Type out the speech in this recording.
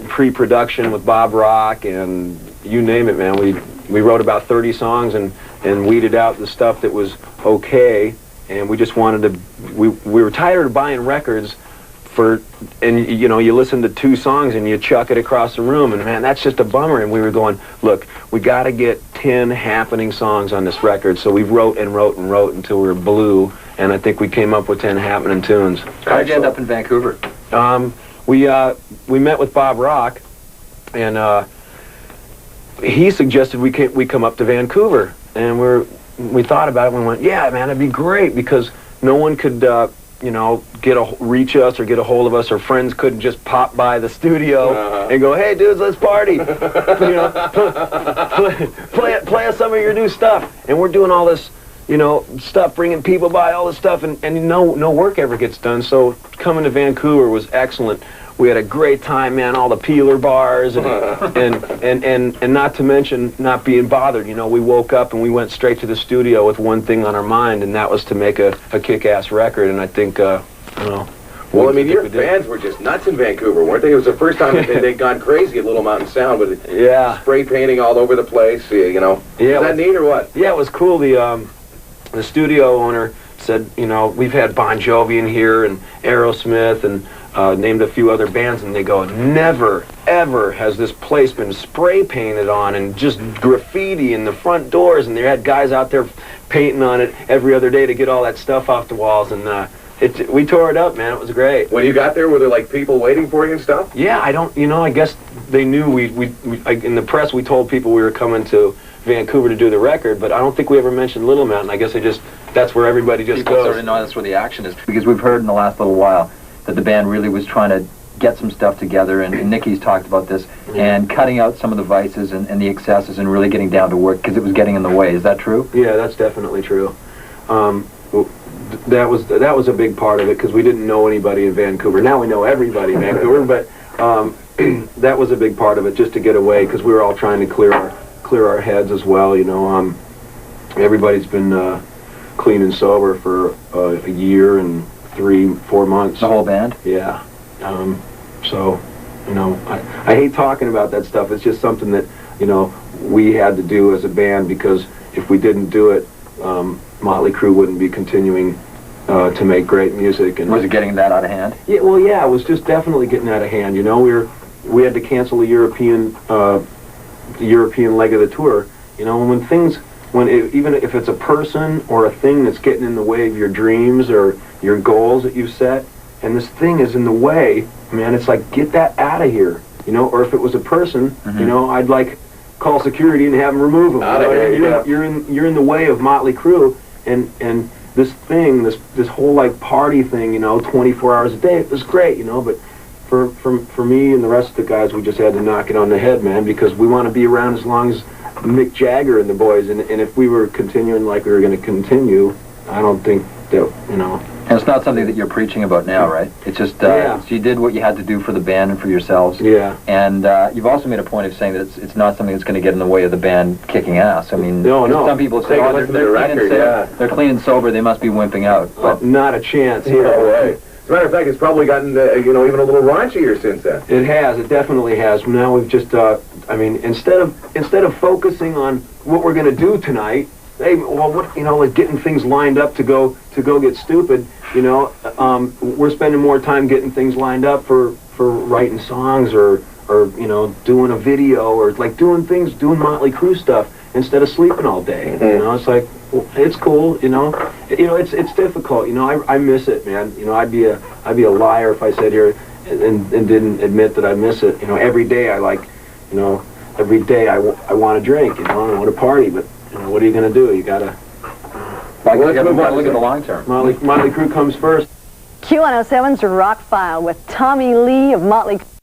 pre-production with Bob Rock, and you name it, man. We wrote about 30 songs and weeded out the stuff that was okay, and we just wanted to. We were tired of buying records and you know, you listen to 2 songs and you chuck it across the room, and man, that's just a bummer. And we were going, look, we got to get 10 happening songs on this record. So we wrote and wrote and wrote until we were blue, and I think we came up with 10 happening tunes. How did you end up in Vancouver? We met with Bob Rock, and he suggested we come up to Vancouver, and we thought about it, and we went, yeah, man, it'd be great, because no one could you know, reach us or get a hold of us. Our friends couldn't just pop by the studio and go, hey, dudes, let's party. You know, play us some of your new stuff. And we're doing all this, you know, stuff, bringing people by, all this stuff, and no work ever gets done. So coming to Vancouver was excellent. We had a great time, man. All the peeler bars and not to mention not being bothered. You know, we woke up and we went straight to the studio with one thing on our mind, and that was to make a kick-ass record. And I think, you know. Well, I mean, your fans were just nuts in Vancouver, weren't they? It was the first time that they'd gone crazy at Little Mountain Sound with spray painting all over the place. You know, yeah, was that neat or what? Yeah, it was cool. The studio owner said, you know, we've had Bon Jovi in here and Aerosmith and named a few other bands, and they go, never, ever has this place been spray painted on and just graffiti in the front doors, and they had guys out there painting on it every other day to get all that stuff off the walls, and we tore it up, man. It was great. When you got there, were there like people waiting for you and stuff? Yeah, I guess they knew in the press we told people we were coming to Vancouver to do the record, but I don't think we ever mentioned Little Mountain. I guess that's where everybody just people goes. Sort of know that's where the action is, because we've heard in the last little while that the band really was trying to get some stuff together, and Nicky's talked about this, and cutting out some of the vices and the excesses and really getting down to work, because it was getting in the way. Is that true? Yeah, that's definitely true. That was a big part of it, because we didn't know anybody in Vancouver. Now we know everybody in Vancouver, but that was a big part of it, just to get away, because we were all trying to clear our heads as well. You know, everybody's been clean and sober for a year and 3-4 months. The whole band? Yeah. So, you know, I hate talking about that stuff. It's just something that, you know, we had to do as a band, because if we didn't do it, Motley Crue wouldn't be continuing to make great music. And was it getting that out of hand? Yeah, well, yeah, it was just definitely getting out of hand. You know, we had to cancel the European leg of the tour. You know, even if it's a person or a thing that's getting in the way of your dreams or your goals that you've set, and this thing is in the way, man, it's like, get that out of here, you know. Or if it was a person, you know, I'd like call security and have them remove them. You're in the way of Motley Crue, and this thing, this whole like party thing, you know, 24 hours a day, it was great, you know. But for me and the rest of the guys, we just had to knock it on the head, man, because we want to be around as long as Mick Jagger and the boys, and if we were continuing like we were going to continue, I don't think that, you know. And it's not something that you're preaching about now, right? It's just, you did what you had to do for the band and for yourselves. Yeah. And you've also made a point of saying that it's not something that's going to get in the way of the band kicking ass. I mean, some people say, oh, they're clean and sober, they must be wimping out. But not a chance here. No way. As a matter of fact, it's probably gotten, you know, even a little raunchier since then. It has. It definitely has. Now we've just, I mean, instead of focusing on what we're going to do tonight, hey, well, what, you know, like getting things lined up to go get stupid, you know, we're spending more time getting things lined up for writing songs or you know, doing a video or like doing Motley Crue stuff instead of sleeping all day. You know, it's like, well, it's cool, you know. It's difficult, you know. I miss it, man. You know, I'd be a liar if I sat here and didn't admit that I miss it. You know, every day I want to drink, you know, I want to party, but you know, what are you going to do? You got to look at the long term. Motley Crue comes first. Q107's Rock File with Tommy Lee of Motley Crue.